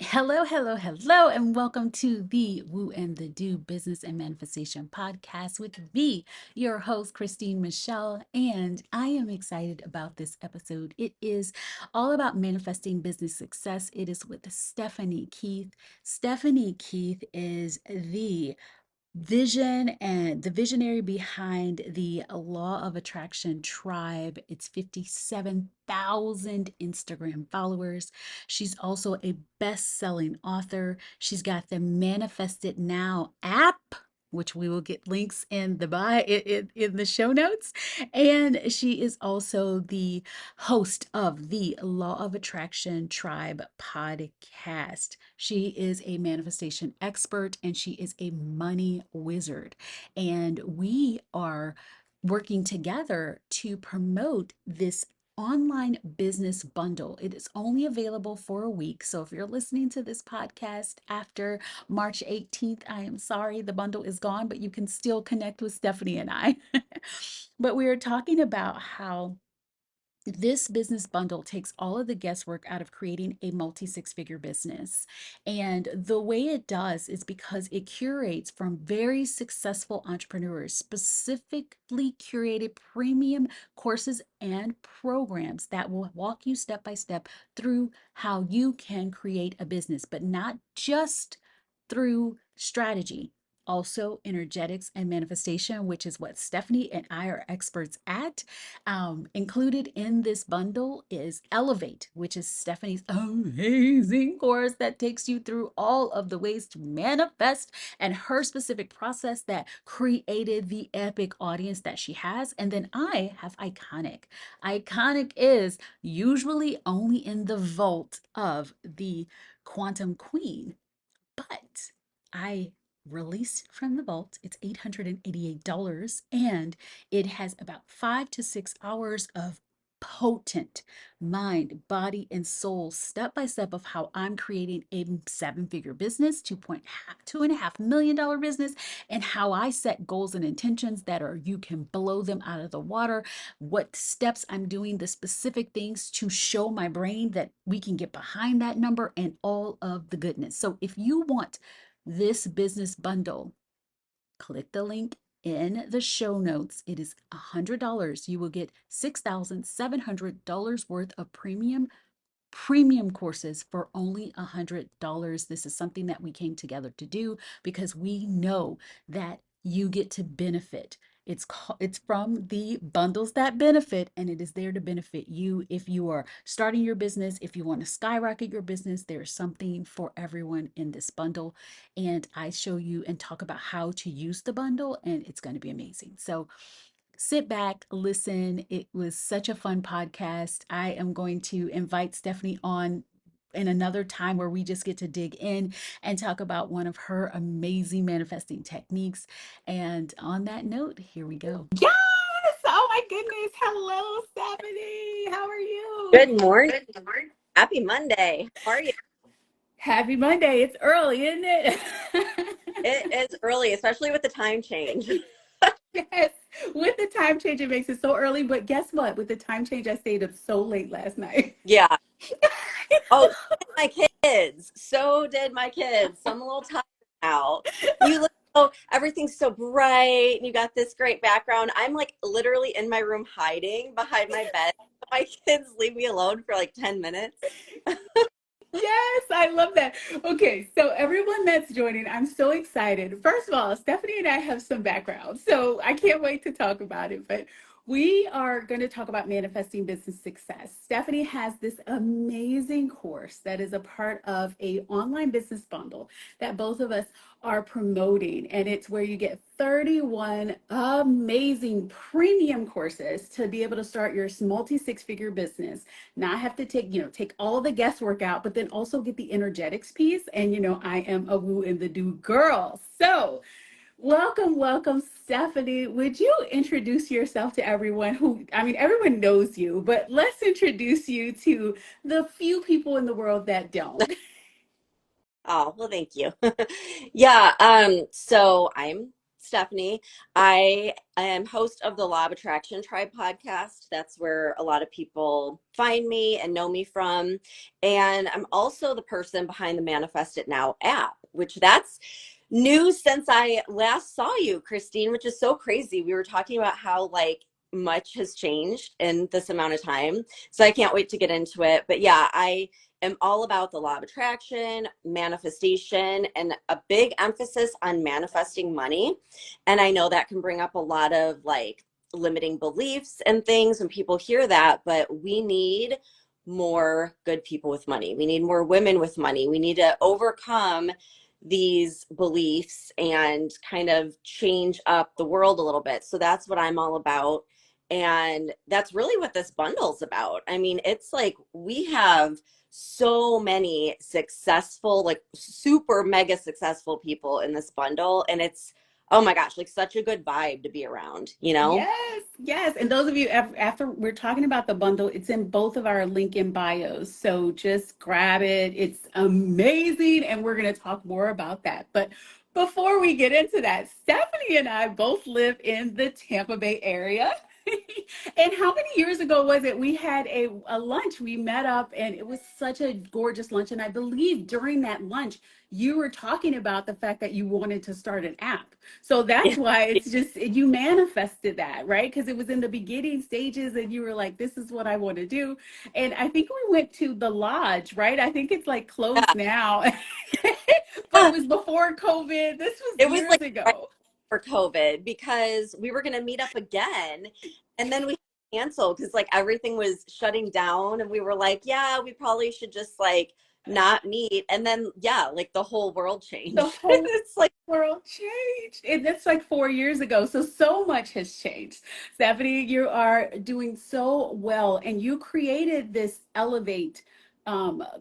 Hello, hello, hello, and welcome to the Woo and the Do Business and Manifestation Podcast with me, your host, Christine Michelle. And I am excited about this episode. It is all about manifesting business success. It is with Stephanie Keith. Stephanie Keith is the visionary behind the Law of Attraction Tribe. It's 57,000 Instagram followers. She's also a best-selling author. She's got the Manifest It Now app, which we will get links in the in the show notes. And she is also the host of the Law of Attraction Tribe podcast. She is a manifestation expert and she is a money wizard. And we are working together to promote this online business bundle. It is only available for a week. So if you're listening to this podcast after March 18th, I am sorry the bundle is gone, but you can still connect with Stephanie and I. But we are talking about how this business bundle takes all of the guesswork out of creating a multi six figure business. And the way it does is because it curates from very successful entrepreneurs, specifically curated premium courses and programs that will walk you step by step through how you can create a business, but not just through strategy. Also, energetics and manifestation, which is what Stephanie and I are experts at. Included in this bundle is Elevate, which is Stephanie's amazing course that takes you through all of the ways to manifest and her specific process that created the epic audience that she has. And then I have Iconic. Iconic is usually only in the vault of the Quantum Queen, but I released from the vault. It's $888 and it has about 5 to 6 hours of potent mind, body, and soul step by step of how I'm creating a seven-figure business, $2.5 million business, and how I set goals and intentions that are you can blow them out of the water, what steps I'm doing, the specific things to show my brain that we can get behind that number, and all of the goodness. So if you want this business bundle, click the link in the show notes. It is $100. You will get $6,700 worth of premium courses for only $100. This is something that we came together to do because we know that you get to benefit. It's from the bundles that benefit, and it is there to benefit you if you are starting your business, if you want to skyrocket your business. There's something for everyone in this bundle, and I show you and talk about how to use the bundle, and it's going to be amazing. So sit back, listen. It was such a fun podcast. I am going to invite Stephanie on in another time where we just get to dig in and talk about one of her amazing manifesting techniques. And on that note, here we go. Yes! Oh my goodness. Hello, Stephanie. How are you? Good morning. Happy Monday. How are you? Happy Monday. It's early, isn't it? It is early, especially with the time change. Yes. With the time change, it makes it so early. But guess what? With the time change, I stayed up so late last night. Yeah. Oh, so did my kids. So did my kids. So I'm a little tired now. You look so everything's so bright and you got this great background. I'm like literally in my room hiding behind my bed. My kids leave me alone for like 10 minutes. Yes, I love that. Okay, so everyone that's joining, I'm so excited. First of all, Stephanie and I have some background, so I can't wait to talk about it. But we are going to talk about manifesting business success. Stephanie has this amazing course that is a part of a online business bundle that both of us are promoting, and it's where you get 31 amazing premium courses to be able to start your multi six-figure business, not have to take all the guesswork out, but then also get the energetics piece. And I am a woo and the do girl. So welcome, Stephanie. Would you introduce yourself to everyone everyone knows you, but let's introduce you to the few people in the world that don't. Oh, well, thank you. Yeah, so I'm Stephanie. I am host of the Law of Attraction Tribe podcast. That's where a lot of people find me and know me from. And I'm also the person behind the Manifest It Now app, which that's new since I last saw you, Christine, which is so crazy. We were talking about how like much has changed in this amount of time. So I can't wait to get into it. But yeah, I am all about the law of attraction, manifestation, and a big emphasis on manifesting money. And I know that can bring up a lot of like limiting beliefs and things when people hear that, but we need more good people with money. We need more women with money. We need to overcome these beliefs and kind of change up the world a little bit. So that's what I'm all about. And that's really what this bundle's about. I mean, it's like we have so many successful, like super mega successful people in this bundle. And it's, oh my gosh, like such a good vibe to be around, you know? Yes, yes. And those of you, after we're talking about the bundle, it's in both of our link in bios. So just grab it. It's amazing. And we're going to talk more about that. But before we get into that, Stephanie and I both live in the Tampa Bay area. And how many years ago was it? We had a lunch. We met up and it was such a gorgeous lunch. And I believe during that lunch, you were talking about the fact that you wanted to start an app. So that's why it's just you manifested that, right? Because it was in the beginning stages and you were like, this is what I want to do. And I think we went to the lodge, right? I think it's like closed Yeah. now, but it was before COVID. This was It was years like right ago. for COVID because we were going to meet up again. And then we canceled because like everything was shutting down. And we were like, yeah, we probably should just like not meet. And then, yeah, like the whole world The changed. whole It's like, world changed. And that's like 4 years ago. So much has changed. Stephanie, you are doing so well. And you created this Elevate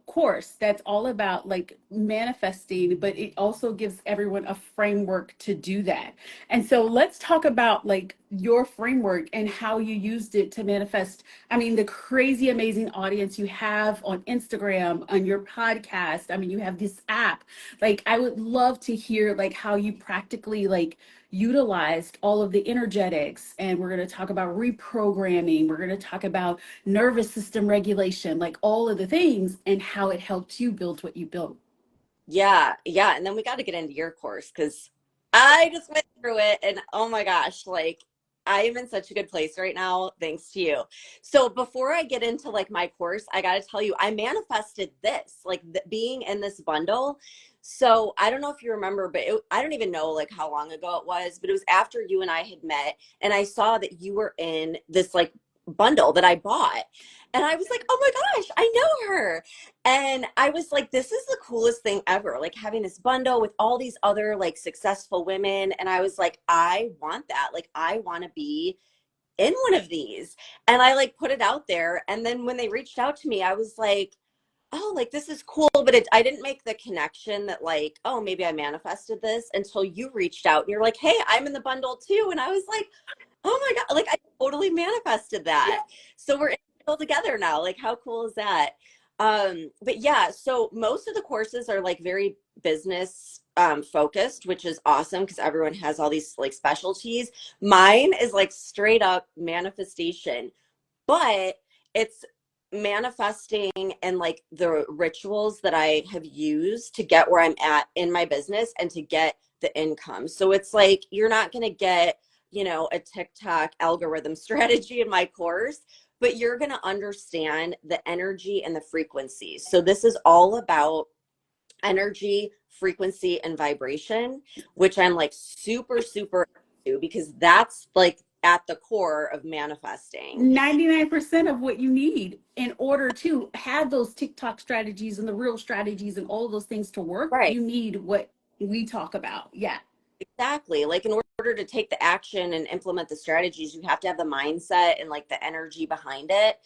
course that's all about like manifesting, but it also gives everyone a framework to do that. And so let's talk about like your framework and how you used it to manifest. I mean, the crazy, amazing audience you have on Instagram, on your podcast. I mean, you have this app. Like, I would love to hear like how you practically like utilized all of the energetics. And we're going to talk about reprogramming. We're going to talk about nervous system regulation, like all of the things and how it helped you build what you built. yeah, yeah. And then we got to get into your course because I just went through it and oh my gosh, like I am in such a good place right now, thanks to you. So before I get into like my course, I got to tell you, I manifested this, like being in this bundle. So I don't know if you remember, but I don't even know like how long ago it was, but it was after you and I had met and I saw that you were in this like bundle that I bought. And I was like, oh my gosh, I know her. And I was like, this is the coolest thing ever, like having this bundle with all these other like successful women. And I was like, I want that. Like, I want to be in one of these. And I like put it out there. And then when they reached out to me, I was like, oh, like this is cool. But I didn't make the connection that like, oh, maybe I manifested this until you reached out and you're like, hey, I'm in the bundle too. And I was like, oh my God, like I totally manifested Yeah. that. So we're in it together now. Like, how cool is that? But yeah, so most of the courses are like very business focused, which is awesome because everyone has all these like specialties. Mine is like straight up manifestation, but it's manifesting and like the rituals that I have used to get where I'm at in my business and to get the income. So it's like you're not going to get, you know, a TikTok algorithm strategy in my course, but you're going to understand the energy and the frequencies. So this is all about energy, frequency, and vibration, which I'm like super, super into because that's like at the core of manifesting. 99% of what you need in order to have those TikTok strategies and the real strategies and all those things to work, Right. you need what we talk about. Yeah. Exactly. Like in order to take the action and implement the strategies, you have to have the mindset and like the energy behind it.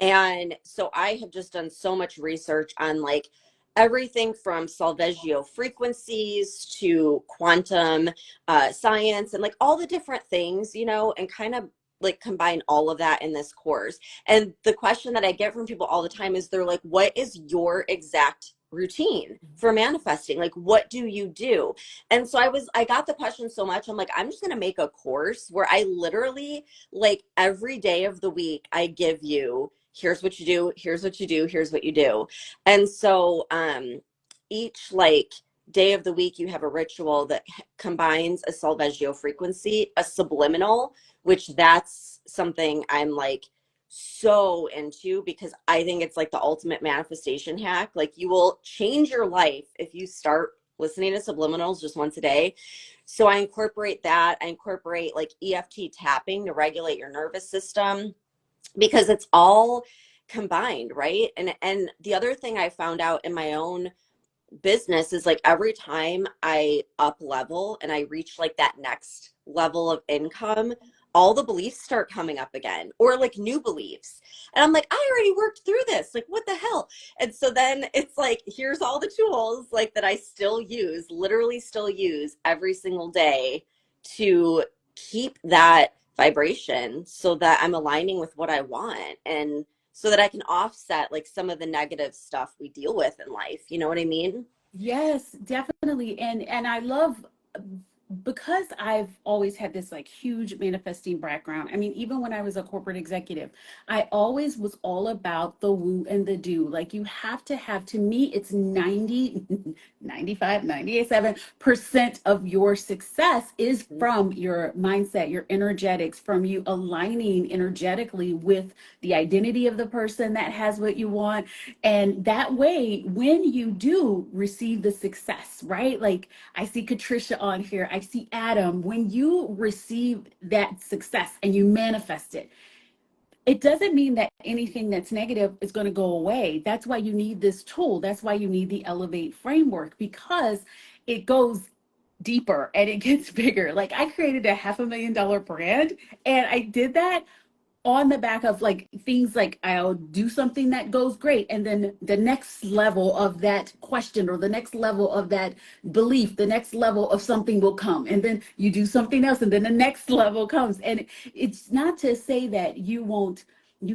And so I have just done so much research on like everything from solfeggio frequencies to quantum science and like all the different things, you know, and kind of like combine all of that in this course. And the question that I get from people all the time is they're like, what is your exact routine for manifesting. Like, what do you do? And so I got the question so much. I'm like, I'm just going to make a course where I literally, like, every day of the week, I give you, here's what you do, here's what you do, here's what you do. And so, each like day of the week, you have a ritual that combines a solfeggio frequency, a subliminal, which that's something I'm like so into because I think it's like the ultimate manifestation hack. Like, you will change your life if you start listening to subliminals just once a day. So I incorporate that. I incorporate like EFT tapping to regulate your nervous system because it's all combined, right? And the other thing I found out in my own business is like every time I up level and I reach like that next level of income, all the beliefs start coming up again, or like new beliefs. And I'm like, I already worked through this. Like, what the hell? And so then it's like, here's all the tools like that I still use, literally still use every single day to keep that vibration so that I'm aligning with what I want. And so that I can offset like some of the negative stuff we deal with in life. You know what I mean? Yes, definitely. And I love, because I've always had this like huge manifesting background. I mean, even when I was a corporate executive, I always was all about the woo and the do. Like, you have to have, to me, it's 90, 95, 97% of your success is from your mindset, your energetics, from you aligning energetically with the identity of the person that has what you want. And that way, when you do receive the success, right? Like, I see Katricia on here, I see Adam. When you receive that success and you manifest it, it doesn't mean that anything that's negative is going to go away. That's why you need this tool. That's why you need the Elevate framework, because it goes deeper and it gets bigger. Like, I created a $500,000 brand, and I did that on the back of like things like I'll do something that goes great. And then the next level of that question, or the next level of that belief, the next level of something will come. And then you do something else, and then the next level comes. And it's not to say that you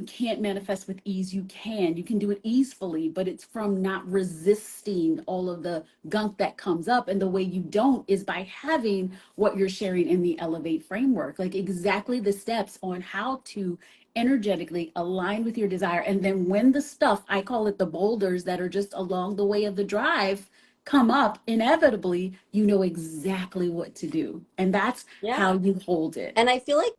can't manifest with ease. You can do it easily, but it's from not resisting all of the gunk that comes up. And the way you don't is by having what you're sharing in the Elevate framework, like exactly the steps on how to energetically align with your desire. And then when the stuff, I call it the boulders that are just along the way of the drive, come up, inevitably, you know exactly what to do. And that's how Yeah. you hold it. And I feel like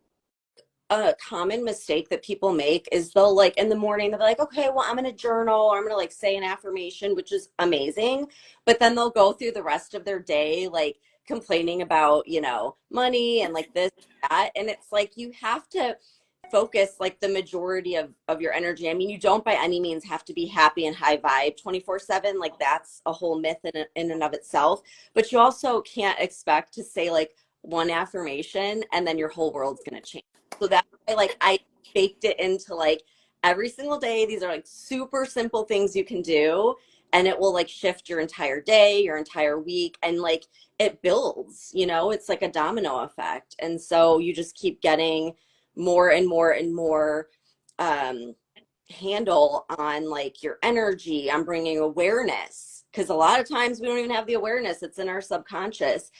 a common mistake that people make is they'll like in the morning they'll be like, okay, well, I'm gonna journal, or I'm gonna like say an affirmation, which is amazing, but then they'll go through the rest of their day like complaining about, you know, money and like this, that. And it's like you have to focus like the majority of your energy. I mean, you don't by any means have to be happy and high vibe 24/7. Like, that's a whole myth in and of itself. But you also can't expect to say like one affirmation and then your whole world's gonna change. So that's why like I baked it into like every single day. These are like super simple things you can do, and it will like shift your entire day, your entire week, and like it builds, you know, it's like a domino effect. And so you just keep getting more and more and more um, handle on like your energy. I'm bringing awareness because a lot of times we don't even have the awareness. It's in our subconscious.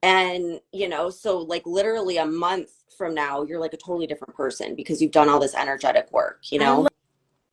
And, you know, so like literally a month from now, you're like a totally different person because you've done all this energetic work, you I know?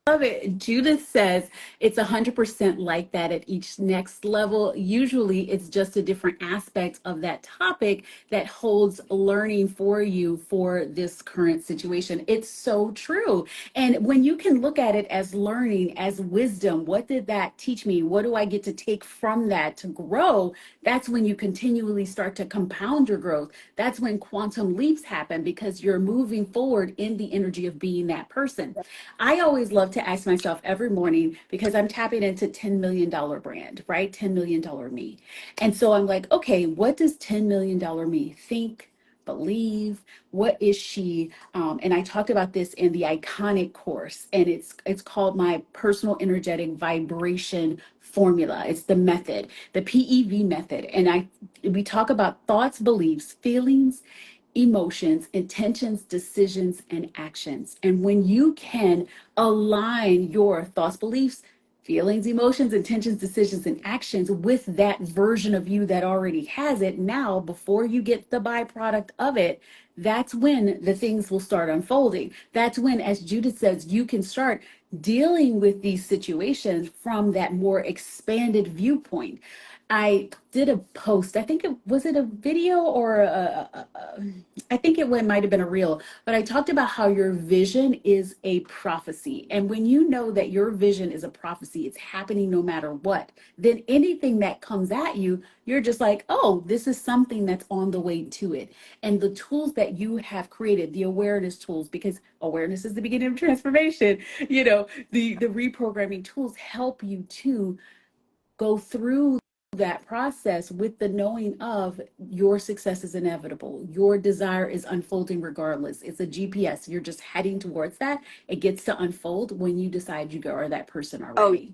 love it. Judith says it's 100% like that at each next level. Usually it's just a different aspect of that topic that holds learning for you for this current situation. It's so true. And when you can look at it as learning, as wisdom, what did that teach me? What do I get to take from that to grow? That's when you continually start to compound your growth. That's when quantum leaps happen, because you're moving forward in the energy of being that person. I always love to ask myself every morning, because I'm tapping into $10 million brand, right? $10 million me. And so I'm like, okay, what does $10 million me think, believe? What is she? And I talked about this in the iconic course, and it's called my personal energetic vibration formula. It's the method, the PEV method. And we talk about thoughts, beliefs, feelings, emotions, intentions, decisions, and actions. And when you can align your thoughts, beliefs, feelings, emotions, intentions, decisions, and actions with that version of you that already has it. Now, before you get the byproduct of it, that's when the things will start unfolding. That's when, as Judith says, you can start dealing with these situations from that more expanded viewpoint. I did a post. I think it was it a video or I think it might have been a reel, but I talked about how your vision is a prophecy. And when you know that your vision is a prophecy, it's happening no matter what, then anything that comes at you, you're just like, oh, this is something that's on the way to it. And the tools that you have created, the awareness tools, because awareness is the beginning of transformation, the reprogramming tools help you to go through that process with the knowing of your success is inevitable. Your desire is unfolding regardless. It's a GPS. You're just heading towards that. It gets to unfold when you decide you are that person Oh, already.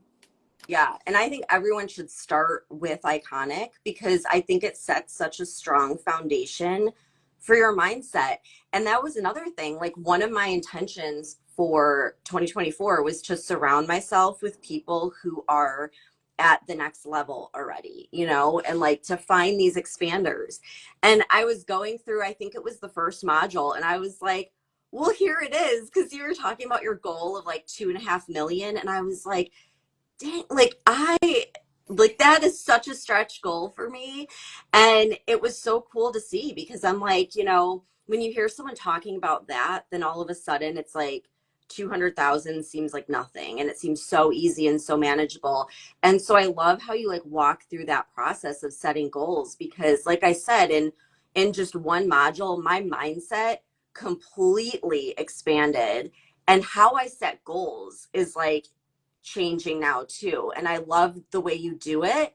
yeah. And I think everyone should start with Iconic because I think it sets such a strong foundation for your mindset. And that was another thing. Like, one of my intentions for 2024 was to surround myself with people who are at the next level already, and like to find these expanders. And I was going through, I think it was the first module, and I was like, well, here it is. Cause you were talking about your goal of like 2.5 million. And I was like, dang, like that is such a stretch goal for me. And it was so cool to see because I'm like, when you hear someone talking about that, then all of a sudden it's like 200,000 seems like nothing and it seems so easy and so manageable. And so I love how you like walk through that process of setting goals because like I said, in just one module, my mindset completely expanded and how I set goals is like changing now too. And I love the way you do it.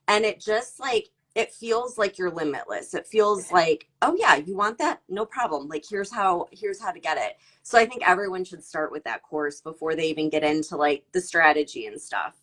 And it just like, it feels like you're limitless. It feels like, oh yeah, you want that? No problem. Like here's how to get it. So I think everyone should start with that course before they even get into like the strategy and stuff.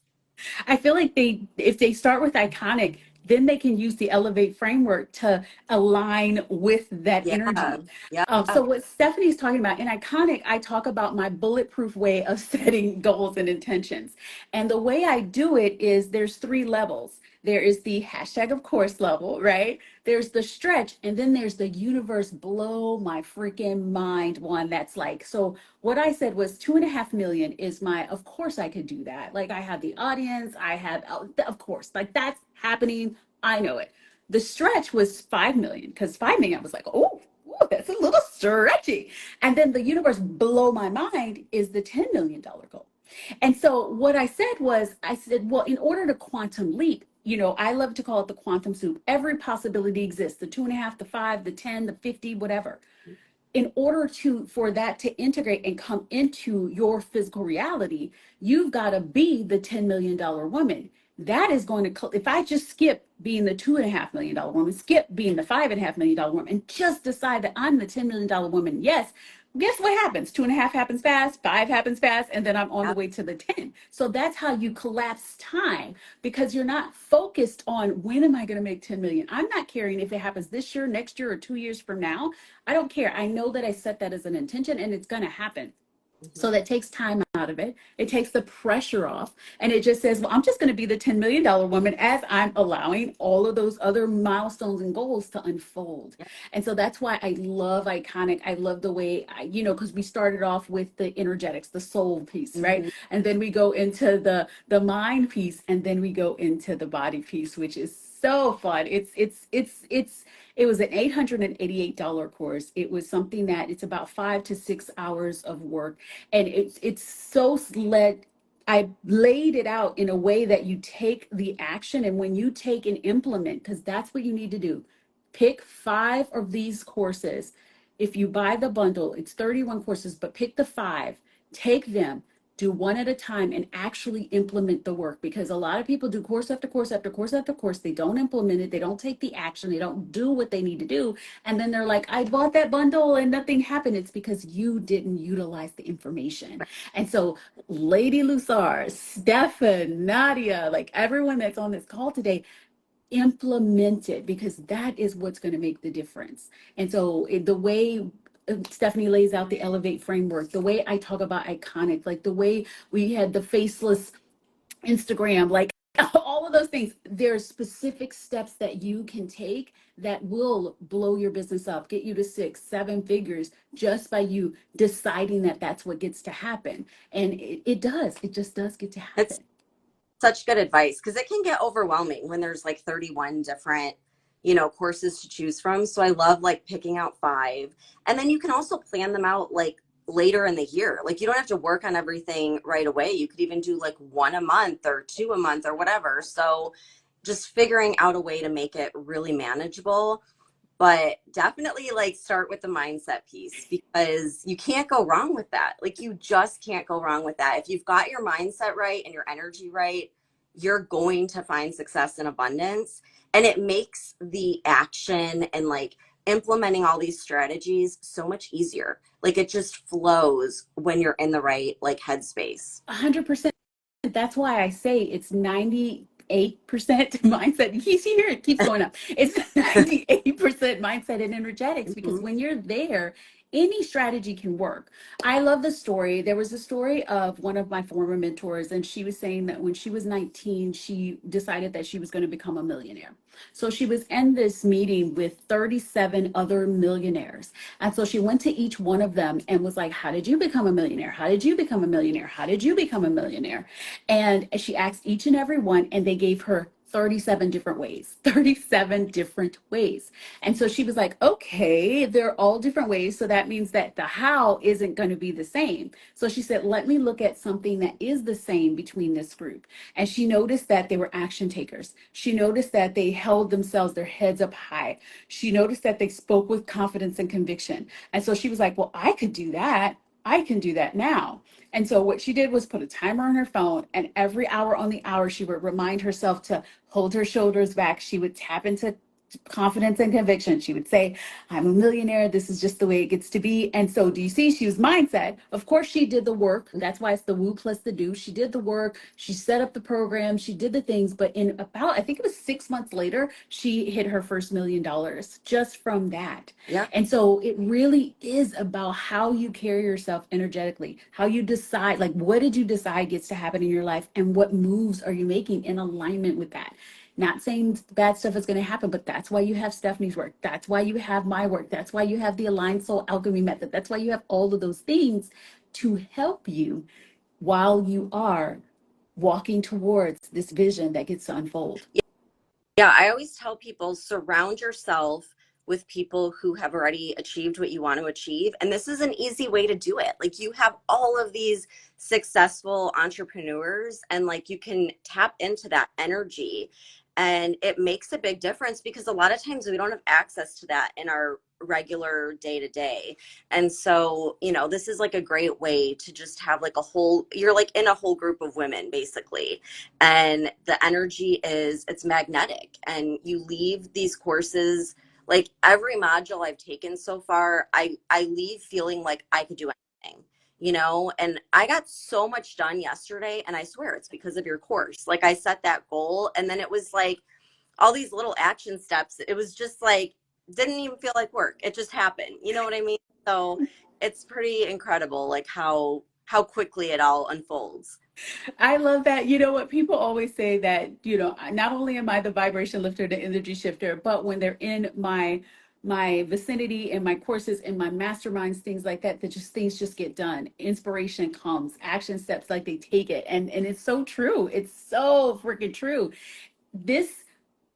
I feel like if they start with Iconic, then they can use the Elevate framework to align with that Yeah. energy. Yeah. So what Stephanie's talking about in Iconic, I talk about my bulletproof way of setting goals and intentions. And the way I do it is there's 3 levels. There is the hashtag of course level, right? There's the stretch, and then there's the universe blow my freaking mind one that's like, so what I said was 2.5 million is my, of course I could do that. Like I have the audience, I have, of course, like that's happening. I know it. The stretch was 5 million because 5 million, I was like, oh, ooh, that's a little stretchy. And then the universe blow my mind is the $10 million goal. And so what I said was, I said, well, in order to quantum leap, I love to call it the quantum soup. Every possibility exists, the 2.5, the 5, the 10, the 50, whatever. In order for that to integrate and come into your physical reality, you've got to be the $10 million woman. That is going to, if I just skip being the $2.5 million woman, skip being the $5.5 million woman, and just decide that I'm the $10 million woman, yes, guess what happens? 2.5 happens fast, 5 happens fast, and then I'm on the way to the 10. So that's how you collapse time because you're not focused on when am I going to make 10 million. I'm not caring if it happens this year, next year, or 2 years from now. I don't care. I know that I set that as an intention and it's going to happen. Mhm. So that takes time out of it. It takes the pressure off. And it just says, well, I'm just going to be the $10 million woman as I'm allowing all of those other milestones and goals to unfold. Yeah. And so that's why I love Iconic. I love the way, because we started off with the energetics, the soul piece, right? Mhm. And then we go into the mind piece, and then we go into the body piece, which is so fun. It was an $888 course. It was something that it's about 5 to 6 hours of work, and it's so led. I laid it out in a way that you take the action, and when you take and implement, because that's what you need to do. Pick 5 of these courses. If you buy the bundle, it's 31 courses, but pick the 5, take them, do one at a time, and actually implement the work, because a lot of people do course after course after course after course. They don't implement it, they don't take the action, they don't do what they need to do, and then they're like, I bought that bundle and nothing happened. It's because you didn't utilize the information. And so Lady Lusar, Stefan, Nadia, like everyone that's on this call today, implement it, because that is what's going to make the difference. And so the way Stephanie lays out the Elevate framework, the way I talk about Iconic, like the way we had the faceless Instagram, like all of those things. There's specific steps that you can take that will blow your business up, get you to 6, 7 figures just by you deciding that that's what gets to happen. And it does, it just does get to It's happen. such good advice because it can get overwhelming when there's like 31 different, courses to choose from. So I love like picking out five. And then you can also plan them out like later in the year. Like you don't have to work on everything right away. You could even do like one a month or two a month or whatever. So just figuring out a way to make it really manageable, but definitely like start with the mindset piece because you can't go wrong with that. Like you just can't go wrong with that. If you've got your mindset right and your energy right, you're going to find success and abundance. And it makes the action and like implementing all these strategies so much easier. Like it just flows when you're in the right like headspace. 100%. That's why I say it's 98% mindset. You see here, it keeps going up. It's 98% mindset and energetics, because Mhm. when you're there, any strategy can work. I love the story. There was a story of one of my former mentors, and she was saying that when she was 19, she decided that she was going to become a millionaire. So she was in this meeting with 37 other millionaires. And so she went to each one of them and was like, how did you become a millionaire? How did you become a millionaire? How did you become a millionaire? And she asked each and every one, and they gave her 37 different ways, 37 different ways. And so she was like, okay, they're all different ways. So that means that the how isn't going to be the same. So she said, let me look at something that is the same between this group. And she noticed that they were action takers. She noticed that they held themselves, their heads up high. She noticed that they spoke with confidence and conviction. And so she was like, well, I could do that. I can do that now. And so what she did was put a timer on her phone, and every hour on the hour, she would remind herself to hold her shoulders back. She would tap into confidence and conviction. She would say, I'm a millionaire. This is just the way it gets to be. And so, do you see? She was mindset. Of course, she did the work. That's why it's the woo plus the do. She did the work. She set up the program. She did the things. But in about, I think it was 6 months later, she hit her first $1 million just from that. Yeah. And so it really is about how you carry yourself energetically, how you decide, like, what did you decide gets to happen in your life, and what moves are you making in alignment with that? Not saying bad stuff is going to happen, but that's why you have Stephanie's work. That's why you have my work. That's why you have the Aligned Soul Alchemy Method. That's why you have all of those things to help you while you are walking towards this vision that gets to unfold. Yeah, I always tell people surround yourself with people who have already achieved what you want to achieve. And this is an easy way to do it. Like you have all of these successful entrepreneurs, and like you can tap into that energy. And it makes a big difference because a lot of times we don't have access to that in our regular day to day. And so, this is like a great way to just have like you're like in a whole group of women basically, and the energy it's magnetic, and you leave these courses, like every module I've taken so far, I leave feeling like I could do anything, and I got so much done yesterday, and I swear it's because of your course. Like I set that goal, and then it was like all these little action steps. It was just like didn't even feel like work. It just happened. You know what I mean? So it's pretty incredible like how quickly it all unfolds. I love that. You know what? People always say that, not only am I the vibration lifter, the energy shifter, but when they're in my vicinity and my courses and my masterminds, things like that, that just things just get done. Inspiration comes, action steps, like they take it. And it's so true. It's so freaking true. This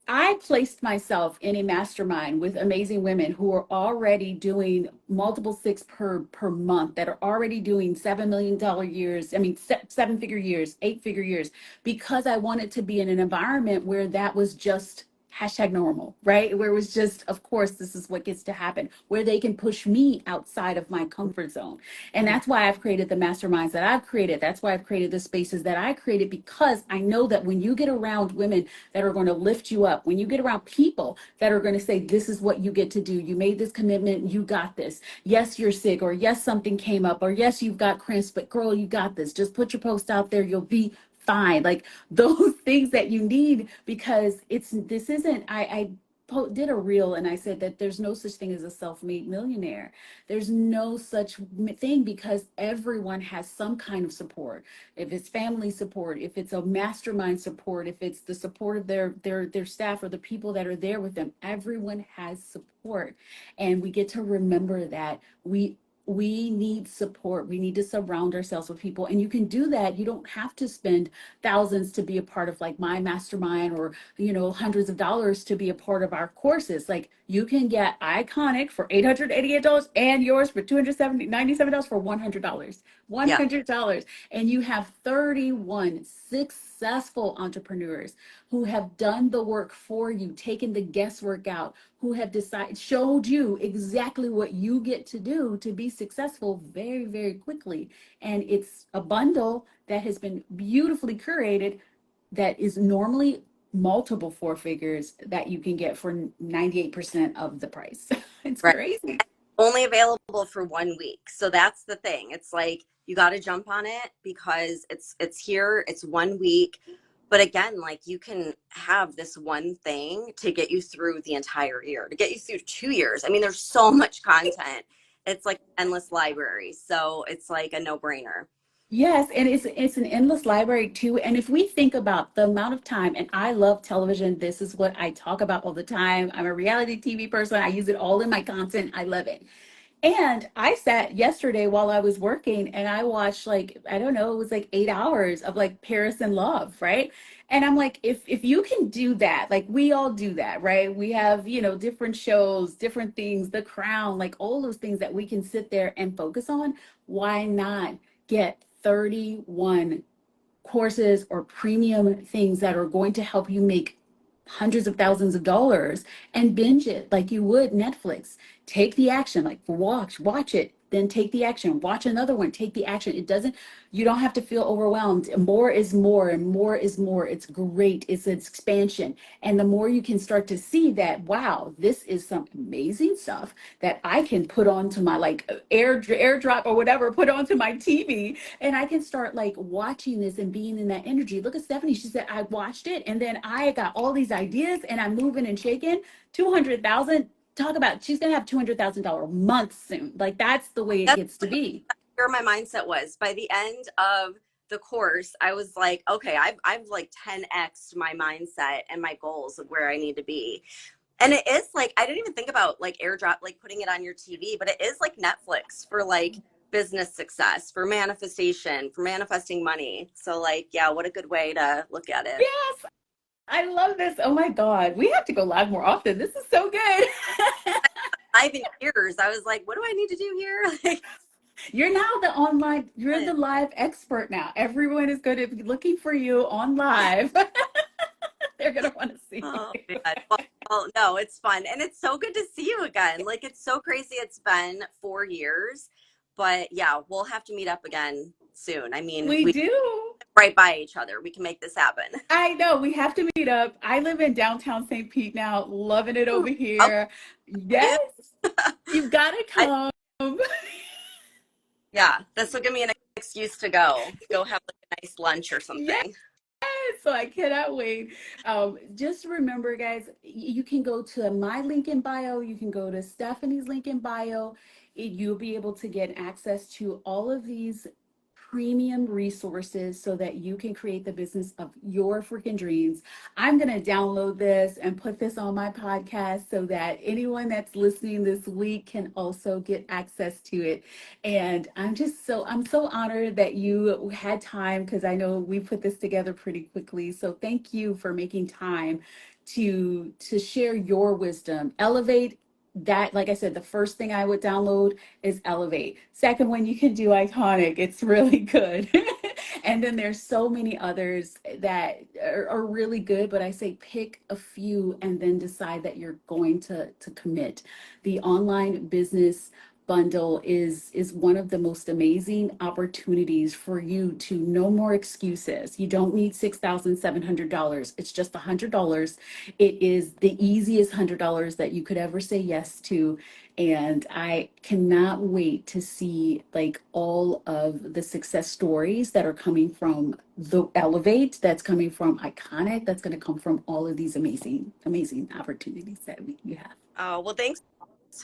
I placed myself in a mastermind with amazing women who are already doing multiple six per month, that are already doing $7 million years. I mean, 7 figure years, 8 figure years, because I wanted to be in an environment where that was just hashtag normal, right? Where it was just, of course, this is what gets to happen, where they can push me outside of my comfort zone. And that's why I've created the masterminds that I've created. That's why I've created the spaces that I created, because I know that when you get around women that are going to lift you up, when you get around people that are going to say, this is what you get to do, you made this commitment, you got this. Yes, you're sick, or yes, something came up, or yes, you've got cramps, but girl, you got this. Just put your post out there, you'll be fine. Like those things that you need, because this isn't, I did a reel and I said that there's no such thing as a self-made millionaire. There's no such thing because everyone has some kind of support. If it's family support, if it's a mastermind support, if it's the support of their staff or the people that are there with them, everyone has support. And we get to remember that we need support. We need to surround ourselves with people. And you can do that. You don't have to spend thousands to be a part of like my mastermind or, hundreds of dollars to be a part of our courses. Like you can get Iconic for $888 and yours for $297 for $100. Yeah. $100. And you have 31 successful entrepreneurs who have done the work for you, taken the guesswork out, who have decided, showed you exactly what you get to do to be successful very, very quickly. And it's a bundle that has been beautifully curated that is normally multiple four figures that you can get for 98% of the price. It's Right. crazy. Only available for 1 week. So that's the thing. It's like you got to jump on it because it's here. It's 1 week. But again, like you can have this one thing to get you through the entire year, to get you through 2 years. I mean, there's so much content. It's like an endless library. So it's like a no-brainer. Yes, and it's an endless library too. And if we think about the amount of time, and I love television, this is what I talk about all the time. I'm a reality TV person. I use it all in my content. I love it. And I sat yesterday while I was working and I watched like, I don't know, it was like 8 hours of like Paris in Love, right? And I'm like, if you can do that, like we all do that, right? We have, different shows, different things, The Crown, like all those things that we can sit there and focus on. Why not get 31 courses or premium things that are going to help you make hundreds of thousands of dollars and binge it like you would Netflix? Take the action, like watch it, then take the action, watch another one, take the action. You don't have to feel overwhelmed. More is more and more is more. It's great. It's an expansion. And the more you can start to see that, wow, this is some amazing stuff that I can put onto my like airdrop or whatever, put onto my TV, and I can start like watching this and being in that energy. Look at Stephanie. She said, I watched it and then I got all these ideas and I'm moving and shaking. 200,000. Talk about, she's gonna have $200,000 months soon. Like that's the way it That's gets to be. where my mindset was. By the end of the course, I was like, okay, I've like 10x my mindset and my goals of where I need to be. And it is like, I didn't even think about like airdrop, like putting it on your TV, but it is like Netflix for like business success, for manifestation, for manifesting money. So like, yeah, what a good way to look at it. Yes, I love this. Oh my God, we have to go live more often. This is so good. I've in years, I was like, what do I need to do here? Like, You're the live expert now. Everyone is going to be looking for you on live. They're going to want to see oh you. man. Well, no, it's fun. And it's so good to see you again. Like, it's so crazy. It's been 4 years, but yeah, we'll have to meet up again soon. I mean, We we do. right by each other. We can make this happen. I know we have to meet up. I live in downtown St. Pete now, loving it over Okay. here. Yes, you've got to I, come. yeah, this will give me an excuse to go have like a nice lunch or Yes. something. So I cannot wait. Just remember, guys, you can go to my link in bio. You can go to Stephanie's link in bio. You'll be able to get access to all of these premium resources so that you can create the business of your freaking dreams. I'm going to download this and put this on my podcast so that anyone that's listening this week can also get access to it. And I'm so honored that you had time because I know we put this together pretty quickly. So thank you for making time to share your wisdom. Elevate that, like I said, the first thing I would download is Elevate. Second one, you can do Iconic. It's really good. And then there's so many others that are really good, but I say pick a few and then decide that you're going to commit. The online business bundle is one of the most amazing opportunities for you to no more excuses. You don't need $6,700. It's just $100. It is the easiest $100 that you could ever say yes to. And I cannot wait to see like all of the success stories that are coming from the Elevate, that's coming from Iconic, that's going to come from all of these amazing, amazing opportunities that you have. Oh, well, thanks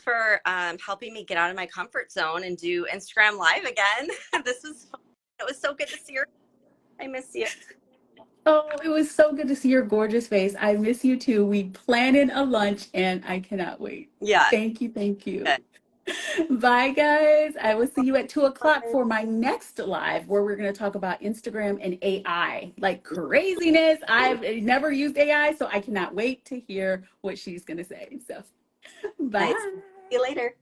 for helping me get out of my comfort zone and do Instagram Live again. This was fun. It was so good to see you. I miss you. Oh, it was so good to see your gorgeous face. I miss you too. We planned in a lunch and I cannot wait. Yeah. Thank you. Thank you. Good. Bye, guys. I will see you at 2 o'clock for my next live where we're going to talk about Instagram and AI like craziness. I've never used AI, so I cannot wait to hear what she's going to say. So, Nice. bye. See you later.